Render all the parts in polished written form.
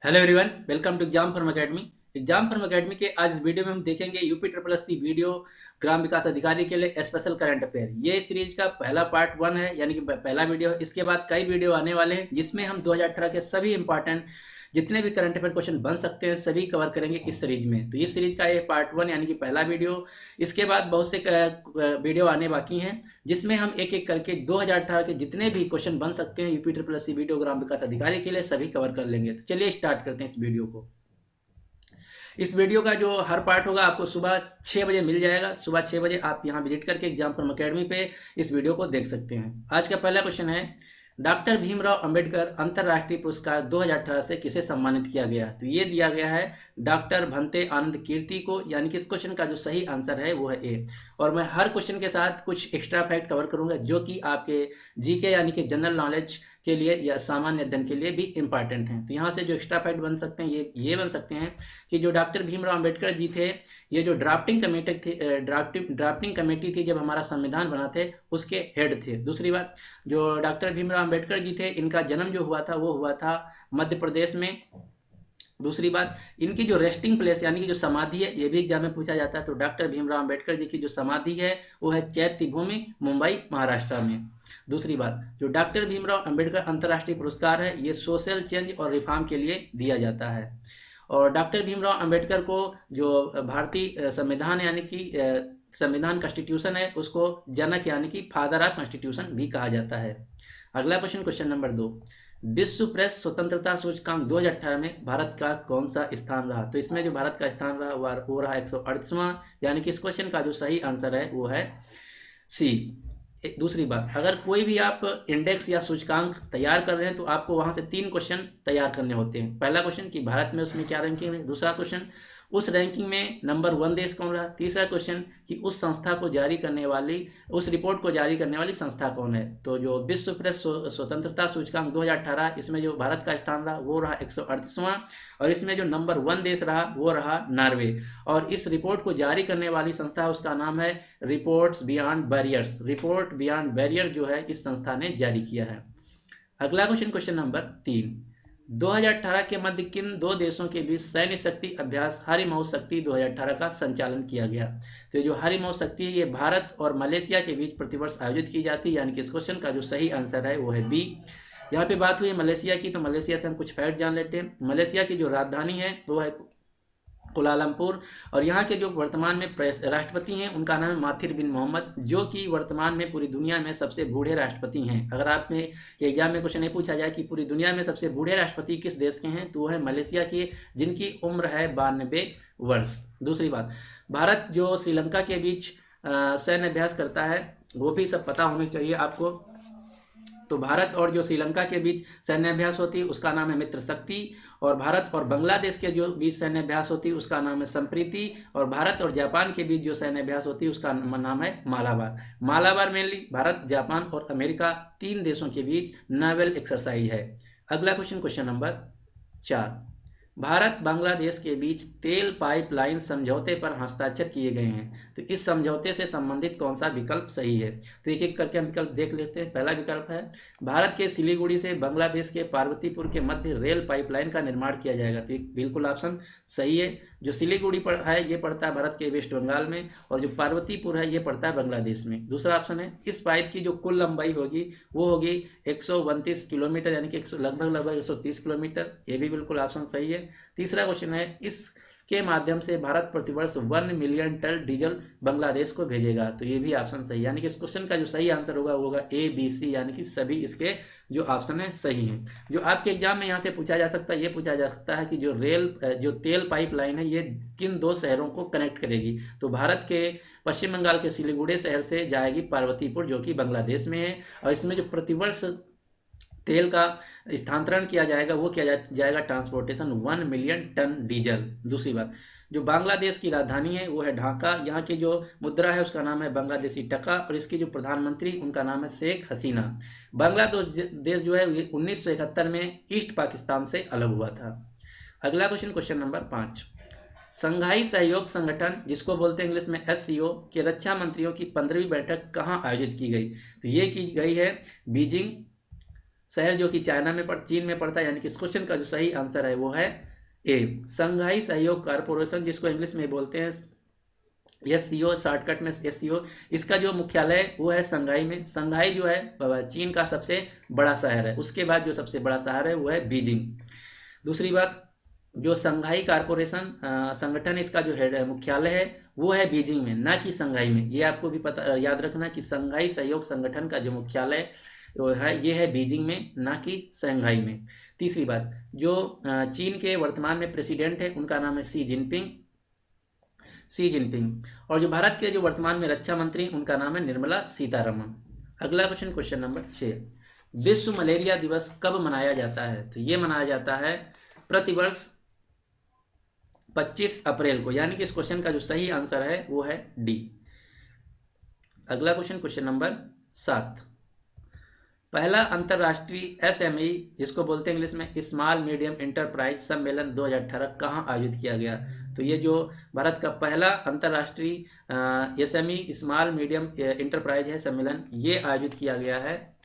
Hello everyone, welcome to exam form academy. Exam form academy के आज इस video में हम देखेंगे UP triple S C VDO ग्राम विकास अधिकारी के लिए स्पेशल करंट अफेयर। ये सीरीज का पहला पार्ट 1 है, यानी कि पहला वीडियो। इसके बाद कई वीडियो आने वाले हैं जिसमें हम 2018 के सभी इंपॉर्टेंट जितने भी करंट अफेयर क्वेश्चन बन सकते हैं सभी कवर करेंगे इस सीरीज में। तो इस सीरीज का ये पार्ट 1 यानी कि पहला वीडियो। इसके बाद बहुत से वीडियो आने बाकी हैं जिसमें हम एक एक करके 2018 के जितने भी क्वेश्चन बन सकते हैं UP triple S C VDO ग्राम विकास अधिकारी के लिए सभी कवर कर लेंगे। तो चलिए स्टार्ट करते हैं इस वीडियो को। इस वीडियो का जो हर पार्ट होगा आपको सुबह 6 बजे मिल जाएगा। सुबह 6 बजे आप यहाँ विजिट करके एग्जाम फॉर्म एकेडमी पे इस वीडियो को देख सकते हैं। आज का पहला क्वेश्चन है, डॉक्टर भीमराव अंबेडकर अंतरराष्ट्रीय पुरस्कार 2018 से किसे सम्मानित किया गया? तो ये दिया गया है डॉक्टर भंते आनंद कीर्ति को, यानी कि इस क्वेश्चन का जो सही आंसर है वो है ए। और मैं हर क्वेश्चन के साथ कुछ एक्स्ट्रा फैक्ट कवर करूंगा जो कि आपके जीके यानी कि जनरल नॉलेज के लिए या सामान्य अध्ययन के लिए भी इंपॉर्टेंट हैं। तो यहाँ से जो एक्स्ट्रा फैक्ट बन सकते हैं ये बन सकते हैं कि जो डॉक्टर भीमराव अंबेडकर जी थे, ये जो ड्राफ्टिंग कमेटी थी जब हमारा संविधान बना थे उसके हेड थे। दूसरी बात, जो डॉक्टर भीमराव अंबेडकर जी थे इनका जन्म जो हुआ था वो हुआ था मध्य प्रदेश में। दूसरी बात, इनकी जो रेस्टिंग प्लेस यानी कि जो समाधि है ये भी एग्जाम में पूछा जाता है। तो डॉक्टर भीमराव अंबेडकर जी की जो समाधि है वो है चैत्य भूमि, मुंबई, महाराष्ट्र में। दूसरी बात, जो डॉक्टर भीमराव अंबेडकर अंतर्राष्ट्रीय पुरस्कार है ये सोशल चेंज और रिफॉर्म के लिए दिया जाता है। और डॉक्टर भीमराव अंबेडकर को जो भारतीय संविधान यानी कि संविधान कॉन्स्टिट्यूशन है उसको जनक यानी कि फादर ऑफ कॉन्स्टिट्यूशन भी कहा जाता है। अगला क्वेश्चन, क्वेश्चन नंबर 2, विश्व प्रेस स्वतंत्रता सूचकांक 2018 में भारत का कौन सा स्थान रहा? तो इसमें जो भारत का स्थान रहा वो रहा 138वां, यानी कि इस क्वेश्चन का जो सही आंसर है वो है सी। दूसरी बात, अगर कोई भी आप इंडेक्स या सूचकांक तैयार कर रहे हैं तो आपको वहां से 3 क्वेश्चन तैयार करने होते हैं। पहला क्वेश्चन कि भारत में उसमें क्या रैंकिंग है, दूसरा क्वेश्चन उस रैंकिंग में नंबर 1 देश कौन रहा, तीसरा क्वेश्चन कि उस संस्था को जारी करने वाली उस रिपोर्ट को जारी करने वाली संस्था कौन है। तो जो विश्व प्रेस स्वतंत्रता सूचकांक 2018 इसमें जो भारत का स्थान रहा वो रहा 138वां, और इसमें जो नंबर 1 देश रहा वो रहा नॉर्वे। और इस रिपोर्ट को जारी करने वाली संस्था उसका नाम है reports beyond barriers. Report beyond barrier जो है इस संस्था ने जारी किया है। अगला क्वेश्चन, क्वेश्चन नंबर 3, 2018 के मध्य किन 2 देशों के बीच सैन्य शक्ति अभ्यास हरिमौज शक्ति 2018 का संचालन किया गया? तो जो हरिमौज शक्ति है ये भारत और मलेशिया के बीच प्रतिवर्ष आयोजित की जाती है, यानी कि इस क्वेश्चन का जो सही आंसर है वो है बी। यहाँ पे बात हुई है मलेशिया की, तो मलेशिया से हम कुछ फैक्ट जान लेते हैं। मलेशिया की जो राजधानी है वो है कुलालमपुर, और यहाँ के जो वर्तमान में राष्ट्रपति हैं उनका नाम है माथिर बिन मोहम्मद, जो कि वर्तमान में पूरी दुनिया में सबसे बूढ़े राष्ट्रपति हैं। अगर आप में एग्जाम में क्वेश्चन नहीं पूछा जाए कि पूरी दुनिया में सबसे बूढ़े राष्ट्रपति किस देश के हैं, तो वो है मलेशिया के, जिनकी उम्र है 92 वर्ष। दूसरी बात, भारत जो श्रीलंका के बीच सैन्य अभ्यास करता है वो भी सब पता होनी चाहिए आपको। तो भारत और जो श्रीलंका के बीच सैन्य अभ्यास होती है उसका नाम है मित्र शक्ति, और भारत और बांग्लादेश के जो बीच सैन्य अभ्यास होती है उसका नाम है संप्रीति, और भारत और जापान के बीच जो सैन्य अभ्यास होती है उसका नाम है मालाबार। मालाबार मेनली भारत, जापान और अमेरिका 3 देशों के बीच नेवल एक्सरसाइज है। अगला question, question number 4, Bharat Bangladesh के बीच तेल पाइपलाइन समझौते पर हस्ताक्षर किए गए हैं। तो इस समझौते से संबंधित कौन सा विकल्प सही है? तो एक एक करके हम विकल्प देख लेते हैं। पहला विकल्प है भारत के सिलीगुड़ी से बांग्लादेश के पार्वतीपुर के मध्य रेल पाइपलाइन का निर्माण किया जाएगा। तो बिल्कुल ऑप्शन सही है। जो सिलीगुड़ी है ये पड़ता है भारत के वेस्ट बंगाल में, और जो पार्वतीपुर है ये पड़ता है बांग्लादेश में। दूसरा ऑप्शन है इस पाइप की जो कुल लंबाई होगी वो होगी 129 किलोमीटर, यानी कि लगभग 130 किलोमीटर। ये भी बिल्कुल ऑप्शन सही है। तीसरा क्वेश्चन है इसके माध्यम से भारत प्रतिवर्ष 1 मिलियन टन डीजल बांग्लादेश को भेजेगा। तो ये भी ऑप्शन सही है, यानी कि इस क्वेश्चन का जो सही आंसर होगा वो होगा ए बी सी, यानी कि सभी इसके जो ऑप्शन है सही हैं। जो आपके एग्जाम में यहाँ से पूछा जा सकता है, ये पूछा जा सकता है कि जो तेल पाइपलाइन है ये किन 2 शहरों को कनेक्ट करेगी? तो भारत के पश्चिम बंगाल के सिलीगुड़ी शहर से जाएगी पार्वतीपुर जो कि बांग्लादेश में है, और इसमें जो प्रतिवर्ष तेल का स्थानांतरण किया जाएगा वो किया जाएगा ट्रांसपोर्टेशन 1 मिलियन टन डीजल। दूसरी बात, जो बांग्लादेश की राजधानी है वो है ढाका, यहाँ की जो मुद्रा है उसका नाम है बांग्लादेशी टका, और इसकी जो प्रधानमंत्री उनका नाम है शेख हसीना। बांग्लादेश जो है 1971 में ईस्ट पाकिस्तान से अलग हुआ था। अगला क्वेश्चन, क्वेश्चन नंबर 5, संघाई सहयोग संगठन जिसको बोलते हैं इंग्लिश में SCO के रक्षा मंत्रियों की 15वीं बैठक कहाँ आयोजित की गई? तो ये की गई है बीजिंग, शहर जो कि चाइना में चीन में पड़ता है, यानी कि इस क्वेश्चन का जो सही आंसर है वो है ए। शंघाई सहयोग कारपोरेशन, जिसको इंग्लिश में बोलते हैं SCO, शॉर्टकट में SCO, इसका जो मुख्यालय वो है शंघाई में। शंघाई जो है चीन का सबसे बड़ा शहर है। उसके बाद जो सबसे बड़ा शहर है वो है बीजिंग। दूसरी बात, जो शंघाई कारपोरेशन संगठन, इसका जो हेड है मुख्यालय है वो है बीजिंग में, ना कि शंघाई में। ये आपको भी पता याद रखना कि शंघाई सहयोग संगठन का जो मुख्यालय है ये है बीजिंग में, ना कि शंघाई में। तीसरी बात, जो चीन के वर्तमान में प्रेसिडेंट है उनका नाम है शी जिनपिंग। और जो भारत के जो वर्तमान में रक्षा मंत्री उनका नाम है निर्मला सीतारमण। अगला क्वेश्चन, क्वेश्चन नंबर 6, विश्व मलेरिया दिवस कब मनाया जाता है? तो ये मनाया जाता है प्रतिवर्ष 25 अप्रैल को, यानी कि इस क्वेश्चन का जो सही आंसर है वो है डी। अगला क्वेश्चन, क्वेश्चन नंबर 7, पहला अंतरराष्ट्रीय SME, जिसको बोलते हैं इंग्लिश में स्मॉल मीडियम इंटरप्राइज सम्मेलन 2018 कहाँ आयोजित किया गया? तो ये जो भारत का पहला अंतरराष्ट्रीय SME स्मॉल मीडियम इंटरप्राइज है सम्मेलन, ये आयोजित किया गया है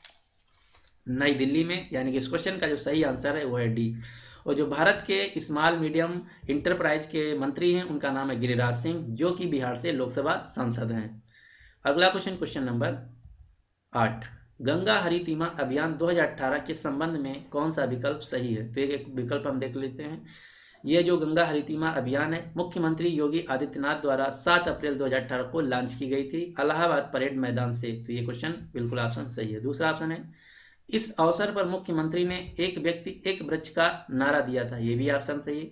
नई दिल्ली में, यानी कि इस क्वेश्चन का जो सही आंसर है वो है डी। और जो भारत के स्मॉल मीडियम इंटरप्राइज के मंत्री हैं उनका नाम है गिरिराज सिंह, जो कि बिहार से लोकसभा सांसद हैं। अगला क्वेश्चन, क्वेश्चन नंबर 8, गंगा हरितिमा अभियान 2018 के संबंध में कौन सा विकल्प सही है? तो एक विकल्प हम देख लेते हैं। ये जो गंगा हरितिमा अभियान है मुख्यमंत्री योगी आदित्यनाथ द्वारा 7 अप्रैल 2018 को लॉन्च की गई थी इलाहाबाद परेड मैदान से। तो ये क्वेश्चन बिल्कुल ऑप्शन सही है। दूसरा ऑप्शन है, इस अवसर पर मुख्यमंत्री ने एक व्यक्ति एक वृक्ष का नारा दिया था। ये भी ऑप्शन सही है।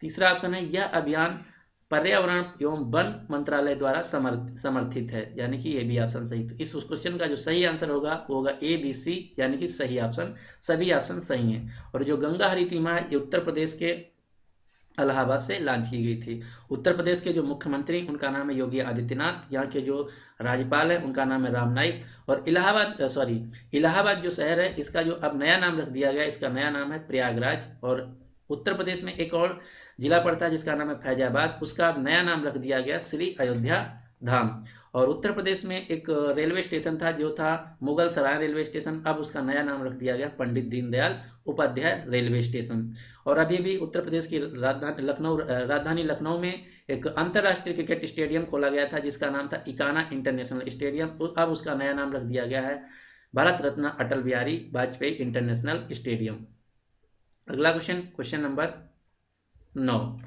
तीसरा ऑप्शन है, यह अभियान पर्यावरण एवं वन मंत्रालय द्वारा समर्थित है, यानी कि ये भी ऑप्शन सही। तो इस क्वेश्चन का जो सही आंसर होगा वो होगा ABC, यानी कि सही ऑप्शन, सभी ऑप्शन सही हैं। और जो गंगा हरितिमा है ये उत्तर प्रदेश के इलाहाबाद से लॉन्च की गई थी। उत्तर प्रदेश के जो मुख्यमंत्री उनका नाम है योगी आदित्यनाथ, यहाँ के जो राज्यपाल है उनका नाम है राम नाईक। और इलाहाबाद जो शहर है इसका जो अब नया नाम रख दिया गया, इसका नया नाम है प्रयागराज। और उत्तर प्रदेश में एक और जिला पड़ता है जिसका नाम है फैजाबाद, उसका अब नया नाम रख दिया गया श्री अयोध्या धाम। और उत्तर प्रदेश में एक रेलवे स्टेशन था जो था मुगल सराय रेलवे स्टेशन, अब उसका नया नाम रख दिया गया पंडित दीनदयाल उपाध्याय रेलवे स्टेशन। और अभी भी उत्तर प्रदेश की राजधानी लखनऊ में एक अंतर्राष्ट्रीय क्रिकेट स्टेडियम खोला गया था जिसका नाम था इकाना इंटरनेशनल स्टेडियम, अब उसका नया नाम रख दिया गया है भारत रत्न अटल बिहारी वाजपेयी इंटरनेशनल स्टेडियम। अगला क्वेश्चन, क्वेश्चन नंबर 9,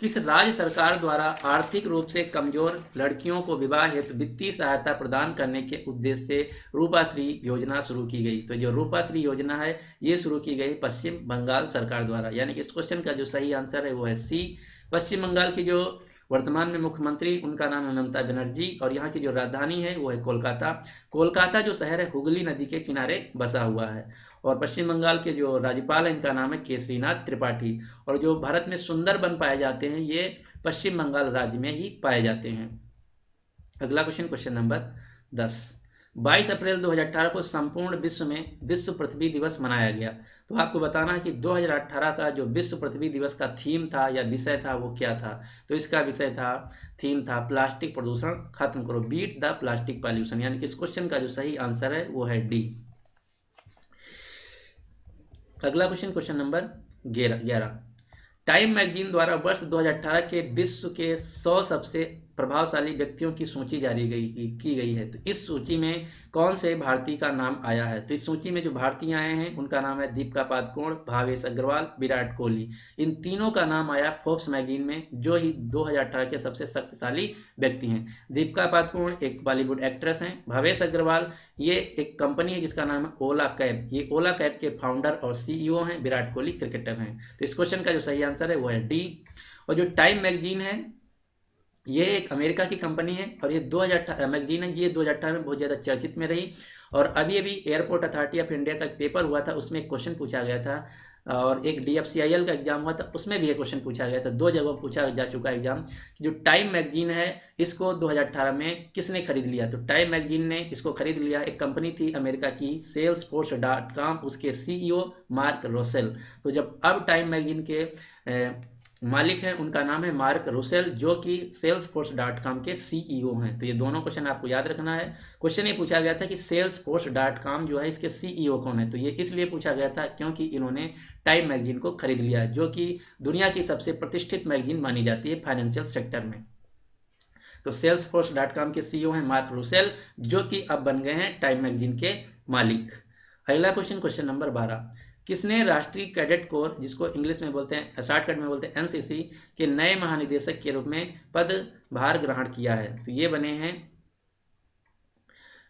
किस राज्य सरकार द्वारा आर्थिक रूप से कमजोर लड़कियों को विवाह हेतु वित्तीय सहायता प्रदान करने के उद्देश्य से रूपाश्री योजना शुरू की गई? तो जो रूपाश्री योजना है ये शुरू की गई पश्चिम बंगाल सरकार द्वारा, यानी कि इस क्वेश्चन का जो सही आंसर है वो है सी। पश्चिम बंगाल की जो वर्तमान में मुख्यमंत्री उनका नाम है ममता बनर्जी, और यहाँ की जो राजधानी है वो है कोलकाता। कोलकाता जो शहर है हुगली नदी के किनारे बसा हुआ है। और पश्चिम बंगाल के जो राज्यपाल है इनका नाम है केसरीनाथ त्रिपाठी। और जो भारत में सुंदरबन पाए जाते हैं ये पश्चिम बंगाल राज्य में ही पाए जाते हैं। अगला क्वेश्चन, क्वेश्चन नंबर 10, 22 अप्रैल 2018 को संपूर्ण विश्व में विश्व पृथ्वी दिवस मनाया गया। तो आपको बताना है कि 2018 का जो विश्व पृथ्वी दिवस का थीम था या विषय था वो क्या था? तो इसका विषय था, थीम था प्लास्टिक प्रदूषण खत्म करो, बीट द प्लास्टिक पॉल्यूशन, यानी कि इस क्वेश्चन का जो सही आंसर है वो है डी। अगला question, question number 11, time magazine द्वारा वर्ष 2018 के विश्व के 100 सबसे प्रभावशाली व्यक्तियों की सूची जारी की गई है। तो इस सूची में कौन से भारतीय का नाम आया है? तो इस सूची में जो भारतीय आए हैं उनका नाम है दीपिका पादुकोण, भावेश अग्रवाल, विराट कोहली। इन तीनों का नाम आया फोर्ब्स मैगजीन में, जो ही 2018 के सबसे शक्तिशाली व्यक्ति हैं। दीपिका पादुकोण एक बॉलीवुड एक्ट्रेस हैं, भावेश अग्रवाल ये एक कंपनी है जिसका नाम है ओला कैब, ये ओला कैब के फाउंडर और CEO हैं। विराट कोहली क्रिकेटर हैं। तो इस क्वेश्चन का जो सही आंसर है वो है डी। और जो टाइम मैगजीन है ये एक अमेरिका की कंपनी है और ये 2018 मैगजीन है, ये 2018 में बहुत ज़्यादा चर्चित में रही। और अभी एयरपोर्ट अथॉरिटी ऑफ इंडिया का एक पेपर हुआ था, उसमें एक क्वेश्चन पूछा गया था, और एक DFCIL का एग्जाम हुआ था उसमें भी एक क्वेश्चन पूछा गया था। 2 जगहों पूछा जा चुका एग्जाम। जो टाइम मैगजीन है इसको 2018 में किसने खरीद लिया? तो टाइम मैगजीन ने इसको खरीद लिया, एक कंपनी थी अमेरिका की salesforce.com, उसके CEO मार्क रोसेल। तो जब अब टाइम मैगजीन के मालिक है उनका नाम है मार्क रूसेल, जो कि salesforce.com के सीईओ हैं। तो ये दोनों क्वेश्चन आपको याद रखना है। क्वेश्चन ये पूछा गया था कि salesforce.com जो है इसके सीईओ कौन है, तो ये इसलिए पूछा गया था क्योंकि इन्होंने टाइम मैगजीन को खरीद लिया है, जो कि दुनिया की सबसे प्रतिष्ठित मैगजीन मानी जाती है फाइनेंशियल सेक्टर में। तो salesforce.com के सीईओ हैं मार्क रूसेल, जो कि अब बन गए हैं टाइम मैगजीन के मालिक। अगला क्वेश्चन, क्वेश्चन नंबर 12, किसने राष्ट्रीय कैडेट कोर, जिसको इंग्लिश में बोलते हैं, शॉर्टकट में बोलते हैं एनसीसी, के नए महानिदेशक के रूप में पदभार ग्रहण किया है? तो ये बने हैं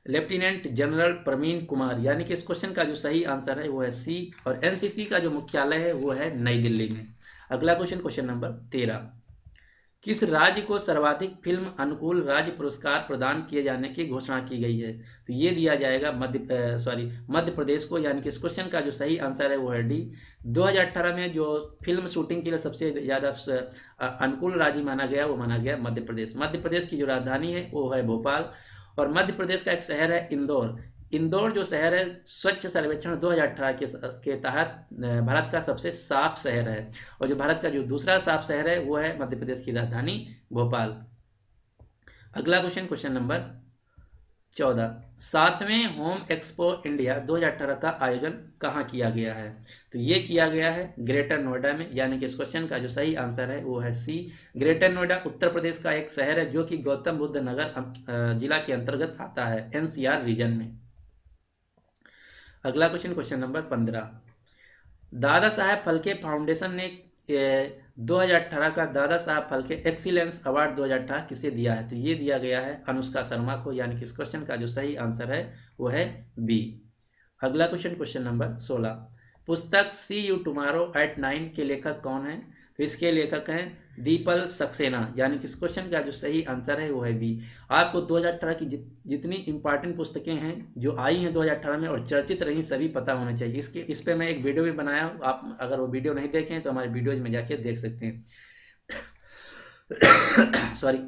लेफ्टिनेंट जनरल प्रवीण कुमार, यानी कि इस क्वेश्चन का जो सही आंसर है वो है सी, और एनसीसी का जो मुख्यालय है वो है नई दिल्ली में। अगला क्वेश्चन, क्वेश्चन नंबर 13, किस राज्य को सर्वाधिक फिल्म अनुकूल राज्य पुरस्कार प्रदान किए जाने की घोषणा की गई है? तो ये दिया जाएगा मध्य प्रदेश को, यानी कि इस क्वेश्चन का जो सही आंसर है वो है डी। 2018 में जो फिल्म शूटिंग के लिए सबसे ज़्यादा अनुकूल राज्य माना गया वो माना गया मध्य प्रदेश। मध्य प्रदेश की जो राजधानी है वो है भोपाल, और मध्य प्रदेश का एक शहर है इंदौर। इंदौर जो शहर है स्वच्छ सर्वेक्षण 2018 के तहत भारत का सबसे साफ शहर है, और जो भारत का जो दूसरा साफ शहर है वो है मध्य प्रदेश की राजधानी भोपाल। अगला क्वेश्चन, क्वेश्चन नंबर 14, 7वें होम एक्सपो इंडिया 2018 का आयोजन कहाँ किया गया है? तो ये किया गया है ग्रेटर नोएडा में, यानी कि इस क्वेश्चन का जो सही आंसर है वो है सी। ग्रेटर नोएडा उत्तर प्रदेश का एक शहर है जो कि गौतम बुद्ध नगर जिला के अंतर्गत आता है, एनसीआर रीजन में। अगला question, question number 15, Dada Saheb Phalke foundation ने 2018 का दादा साहब फाल्के एक्सीलेंस अवार्ड 2018 किसे दिया है? तो ये दिया गया है अनुष्का शर्मा को, यानी कि इस क्वेश्चन का जो सही आंसर है वो है बी। अगला क्वेश्चन, क्वेश्चन नंबर 16, पुस्तक सी यू टुमारो एट 9 के लेखक कौन है? तो इसके लेखक हैं दीपल सक्सेना, यानी कि इस क्वेश्चन का जो सही आंसर है वो है बी। आपको 2018 की जितनी इंपॉर्टेंट पुस्तकें हैं जो आई हैं 2018 में और चर्चित रही सभी पता होना चाहिए। इस पे मैं एक वीडियो भी बनाया हूँ, आप अगर वो वीडियो नहीं देखें तो हमारे वीडियोज में जाके देख सकते हैं। सॉरी,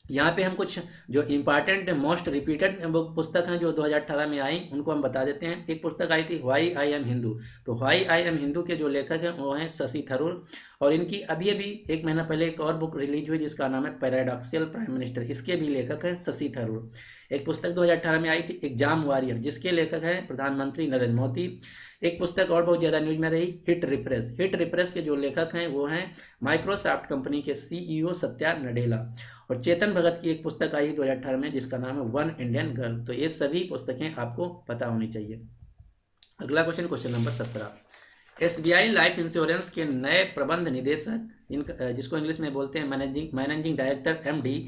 यहाँ पे हम कुछ जो इम्पॉर्टेंट मोस्ट रिपीटेड पुस्तक हैं जो 2018 में आई उनको हम बता देते हैं। एक पुस्तक आई थी व्हाई आई एम हिंदू, तो व्हाई आई एम हिंदू के जो लेखक हैं वो हैं शशि थरूर, और इनकी अभी एक महीना पहले एक और बुक रिलीज हुई जिसका नाम है पैराडॉक्सियल प्राइम मिनिस्टर, इसके भी लेखक हैं शशि थरूर। एक पुस्तक 2018 में आई थी एग्जाम वॉरियर, जिसके लेखक हैं प्रधानमंत्री नरेंद्र मोदी। एक पुस्तक और बहुत ज़्यादा न्यूज में रही, हिट रिप्रेस के जो लेखक हैं वो हैं माइक्रोसॉफ्ट कंपनी के सीईओ सत्या नडेला। और चेतन भगत की एक पुस्तक आई 2018 में जिसका नाम है वन इंडियन गर्ल। तो ये सभी पुस्तकें आपको पता होनी चाहिए। अगला question, question number 17, SBI life insurance के नए प्रबंध निदेशक जिसको इंग्लिश में बोलते हैं मैनेजिंग डायरेक्टर एमडी,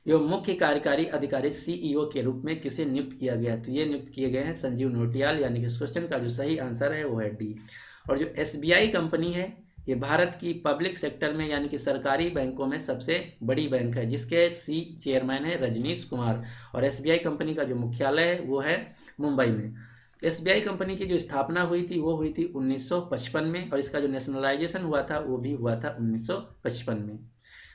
जो मुख्य कार्यकारी अधिकारी सीईओ के रूप में किसे नियुक्त किया गया? तो ये नियुक्त किए गए हैं संजीव नोटियाल, यानी कि इस क्वेश्चन का जो सही आंसर है वो है डी। और जो एसबीआई कंपनी है ये भारत की पब्लिक सेक्टर में यानी कि सरकारी बैंकों में सबसे बड़ी बैंक है, जिसके चेयरमैन है रजनीश कुमार, और एसबीआई कंपनी का जो मुख्यालय है वो है मुंबई में। एसबीआई कंपनी की जो स्थापना हुई थी वो हुई थी 1955 में, और इसका जो नेशनलाइजेशन हुआ था वो भी हुआ था 1955 में।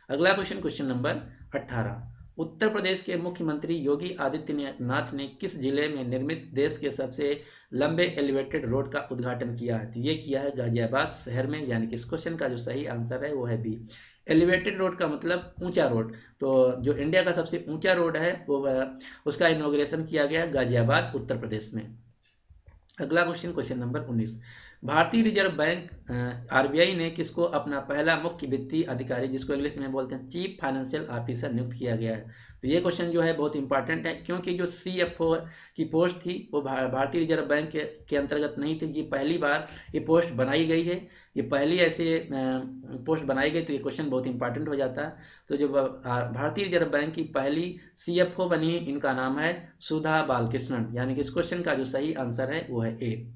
अगला question, question number 18, Uttar Pradesh के मुख्यमंत्री योगी आदित्यनाथ ने किस जिले में निर्मित देश के सबसे लंबे एलिवेटेड रोड का उद्घाटन किया है? तो ये किया है गाजियाबाद शहर में, यानी कि इस क्वेश्चन का जो सही आंसर है वो है बी। एलिवेटेड रोड का मतलब ऊंचा रोड, तो जो इंडिया का सबसे ऊंचा रोड है वो उसका इनॉग्रेशन किया गया है गाजियाबाद उत्तर प्रदेश में। अगला क्वेश्चन, क्वेश्चन नंबर 19, भारतीय रिजर्व बैंक आरबीआई ने किसको अपना पहला मुख्य वित्तीय अधिकारी जिसको इंग्लिश में बोलते हैं चीफ फाइनेंशियल ऑफिसर नियुक्त किया गया है? तो ये क्वेश्चन जो है बहुत इंपॉर्टेंट है, क्योंकि जो सीएफओ की पोस्ट थी वो भारतीय रिजर्व बैंक के अंतर्गत नहीं थी। ये पहली बार ये पोस्ट बनाई गई है, ये पहली ऐसे पोस्ट बनाई गई, तो ये क्वेश्चन बहुत इंपॉर्टेंट हो जाता है। तो जो भारतीय रिजर्व बैंक की पहली सीएफओ बनी इनका नाम है सुधा बालकृष्णन, यानी कि इस क्वेश्चन का जो सही आंसर है वो है ए।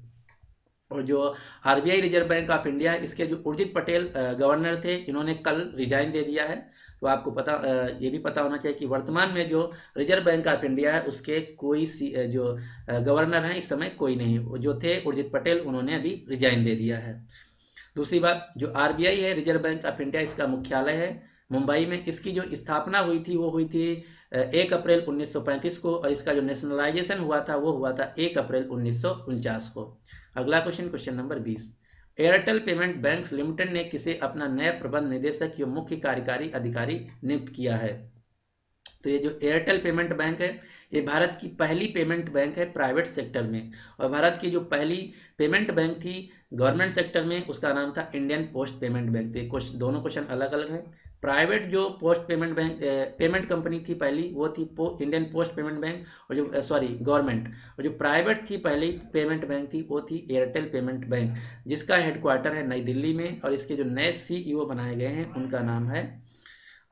और जो RBI reserve bank of India है इसके जो उर्जित पटेल गवर्नर थे, इन्होंने कल रिजाइन दे दिया है। तो आपको पता ये भी पता होना चाहिए कि वर्तमान में जो रिजर्व बैंक ऑफ इंडिया है उसके कोई जो गवर्नर हैं इस समय कोई नहीं, जो थे उर्जित पटेल, उन्होंने अभी रिजाइन दे दिया है। दूसरी बात, जो आरबीआई है रिजर्व बैंक ऑफ इंडिया, इसका मुख्यालय है मुंबई में। इसकी जो स्थापना हुई थी वो हुई थी 1 अप्रैल 1935 को, और इसका जो नेशनलाइजेशन हुआ था वो हुआ था 1 अप्रैल 1949 को। अगला question, question number 20, Airtel payment banks limited ने किसे अपना नया प्रबंध निदेशक या मुख्य कार्यकारी अधिकारी नियुक्त किया है? तो ये जो एयरटेल पेमेंट बैंक है, ये भारत की पहली पेमेंट बैंक है प्राइवेट सेक्टर में, और भारत की जो पहली पेमेंट बैंक थी गवर्नमेंट सेक्टर में, उसका नाम था इंडियन पोस्ट पेमेंट बैंक। तो ये दोनों क्वेश्चन अलग अलग है। प्राइवेट जो post payment bank payment company थी पहली, वो थी इंडियन पोस्ट पेमेंट बैंक, और जो सॉरी गवर्नमेंट, और जो प्राइवेट थी पहली पेमेंट बैंक थी वो थी एयरटेल पेमेंट बैंक, जिसका हेडक्वार्टर है नई दिल्ली में, और इसके जो नए सीईओ बनाए गए हैं उनका नाम है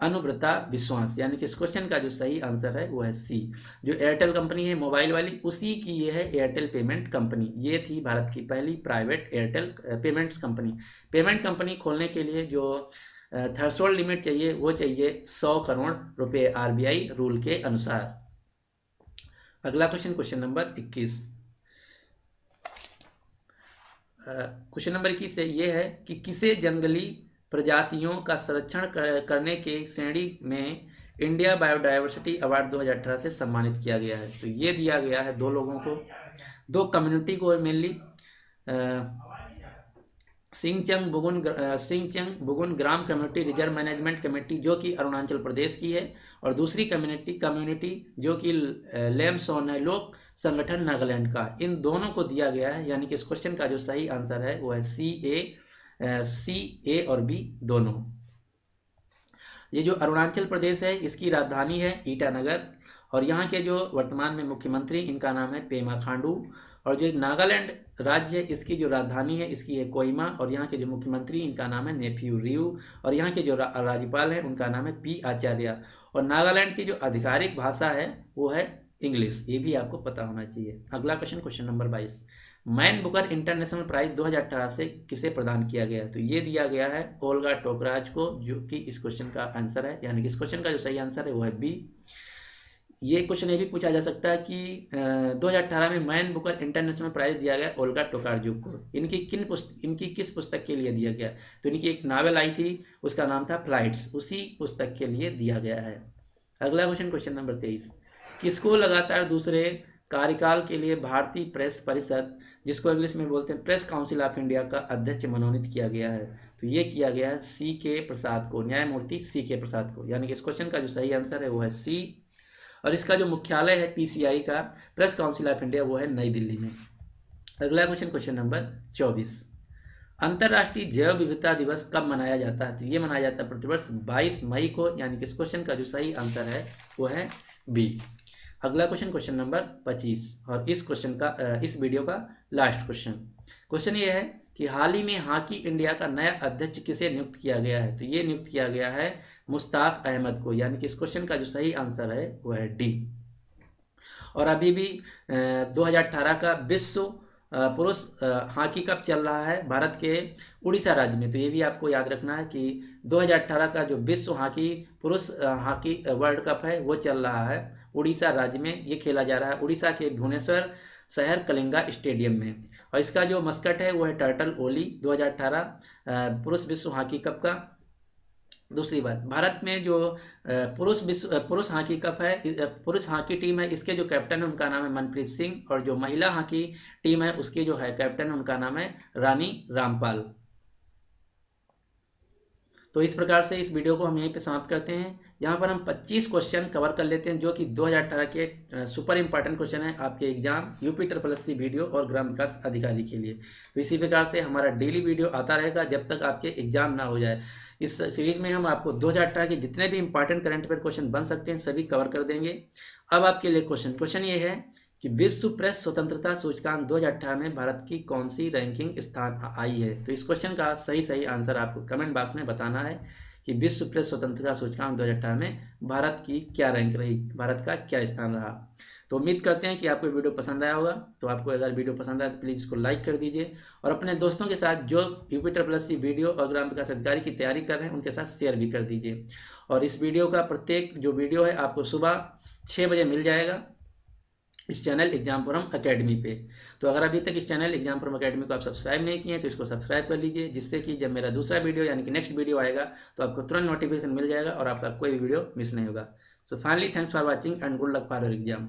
अनुव्रता विश्वास। यानी कि इस क्वेश्चन का जो सही आंसर है वो है सी। जो एयरटेल कंपनी है मोबाइल वाली, उसी की ये है एयरटेल पेमेंट कंपनी। ये थी भारत की पहली private Airtel payments company. Payment company खोलने के लिए जो थ्रेशोल्ड लिमिट चाहिए वो चाहिए 100 करोड़ रुपए आरबीआई रूल के अनुसार। अगला question, question number 21। Question number 21 ये है कि किसे जंगली प्रजातियों का संरक्षण करने के श्रेणी में इंडिया बायोडायवर्सिटी अवार्ड 2018 से सम्मानित किया गया है? तो ये दिया गया है दो लोगों को, दो कम्युनिटी को मेनली, सिंगचंग बुगुन ग्राम कम्युनिटी रिजर्व मैनेजमेंट कमेटी जो कि अरुणाचल प्रदेश की है, और दूसरी कम्युनिटी जो कि लेमसोनेलोक संगठन नागालैंड का। इन दोनों को दिया गया है, यानी कि इस क्वेश्चन का जो सही आंसर है वो है सी ए और बी दोनों। ये जो अरुणाचल प्रदेश है इसकी राजधानी है ईटानगर, और यहाँ के जो वर्तमान में मुख्यमंत्री इनका नाम है पेमा खांडू, और जो नागालैंड राज्य है इसकी जो राजधानी है इसकी है कोहिमा, और यहाँ के जो मुख्यमंत्री इनका नाम है नेफ्यू रियू, और यहाँ के जो राज्यपाल है उनका नाम है पी आचार्य, और नागालैंड की जो आधिकारिक भाषा है वो है इंग्लिश। ये भी आपको पता होना चाहिए। अगला question, question number 22। Man Booker International Prize 2018 से किसे प्रदान किया गया? तो ये दिया गया है ओल्गा टोकराज को, जो कि इस क्वेश्चन का आंसर है, यानी कि इस क्वेश्चन का जो सही आंसर है वो है बी। ये क्वेश्चन ये भी पूछा जा सकता है कि 2018 में मैन बुकर इंटरनेशनल प्राइज दिया गया ओल्गा टोकारजुक को, इनकी किस पुस्तक के लिए दिया गया? तो इनकी एक नावल आई थी, उसका नाम था फ्लाइट्स, उसी पुस्तक के लिए दिया गया है। अगला क्वेश्चन, क्वेश्चन नंबर 23। किसको लगातार दूसरे कार्यकाल के लिए भारतीय प्रेस परिषद, जिसको इंग्लिश में बोलते हैं प्रेस काउंसिल ऑफ इंडिया का अध्यक्ष मनोनीत किया गया है? तो ये किया गया है सी के प्रसाद को, न्यायमूर्ति सी के प्रसाद को, यानी कि इस क्वेश्चन का जो सही आंसर है वो है सी, और इसका जो मुख्यालय है पीसीआई का, प्रेस काउंसिल ऑफ इंडिया, वो है नई दिल्ली में। अगला क्वेश्चन, क्वेश्चन नंबर 24। अंतरराष्ट्रीय जैव विविधता दिवस कब मनाया जाता है? तो ये मनाया जाता है प्रतिवर्ष 22 मई को, यानी कि इस क्वेश्चन का जो सही आंसर है वो है बी। अगला क्वेश्चन, क्वेश्चन नंबर 25, और इस क्वेश्चन का इस वीडियो का लास्ट क्वेश्चन। क्वेश्चन ये है कि हाल ही में हॉकी इंडिया का नया अध्यक्ष किसे नियुक्त किया गया है? तो ये नियुक्त किया गया है मुश्ताक अहमद को, यानी कि इस क्वेश्चन का जो सही आंसर है वो है डी। और अभी भी 2018 का विश्व पुरुष हॉकी कप चल रहा है भारत के उड़ीसा राज्य में। तो ये भी आपको याद रखना है कि 2018 का जो विश्व हॉकी पुरुष हॉकी वर्ल्ड कप है वो चल रहा है उड़ीसा राज्य में। ये खेला जा रहा है उड़ीसा के भुवनेश्वर शहर कलिंगा स्टेडियम में, और इसका जो मस्कट है वो है टर्टल ओली। 2018 पुरुष विश्व हॉकी कप का। दूसरी बात, भारत में जो पुरुष हॉकी कप है, पुरुष हॉकी टीम है, इसके जो कैप्टन है उनका नाम है मनप्रीत सिंह, और जो महिला हॉकी टीम है उसके जो है कैप्टन है उनका नाम है रानी रामपाल। तो इस प्रकार से इस वीडियो को हम यहीं पे समाप्त करते हैं। यहाँ पर हम 25 क्वेश्चन कवर कर लेते हैं जो कि 2018 के सुपर इंपॉर्टेंट क्वेश्चन है आपके एग्जाम यूपी SSC वीडियो और ग्राम विकास अधिकारी के लिए। तो इसी प्रकार से हमारा डेली वीडियो आता रहेगा जब तक आपके एग्जाम ना हो जाए। इस सीरीज में हम आपको 2018 के जितने भी इंपॉर्टेंट करंट अफेयर क्वेश्चन बन सकते हैं सभी कवर कर देंगे। अब आपके लिए क्वेश्चन ये है कि विश्व प्रेस स्वतंत्रता सूचकांक 2018 में भारत की कौन सी रैंकिंग स्थान आई है? तो इस क्वेश्चन का सही आंसर आपको कमेंट बॉक्स में बताना है कि विश्व प्रेस स्वतंत्रता सूचकांक 2018 में भारत की क्या रैंक रही, भारत का क्या स्थान रहा। तो उम्मीद करते हैं कि आपको वीडियो पसंद आया होगा। तो आपको अगर वीडियो पसंद आए तो प्लीज़ इसको लाइक कर दीजिए, और अपने दोस्तों के साथ जो यूपी SSC वीडियो और ग्राम विकास अधिकारी की तैयारी कर रहे हैं उनके साथ शेयर भी कर दीजिए। और इस वीडियो का प्रत्येक जो वीडियो है आपको सुबह 6 बजे मिल जाएगा इस चैनल एग्जाम फोरम एकेडमी पे। तो अगर अभी तक इस चैनल एग्जाम फोरम एकेडमी को आप सब्सक्राइब नहीं किए हैं तो इसको सब्सक्राइब कर लीजिए, जिससे कि जब मेरा दूसरा वीडियो यानी कि नेक्स्ट वीडियो आएगा तो आपको तुरंत नोटिफिकेशन मिल जाएगा और आपका कोई भी वीडियो मिस नहीं होगा। So finally thanks for watching and good luck for your exam.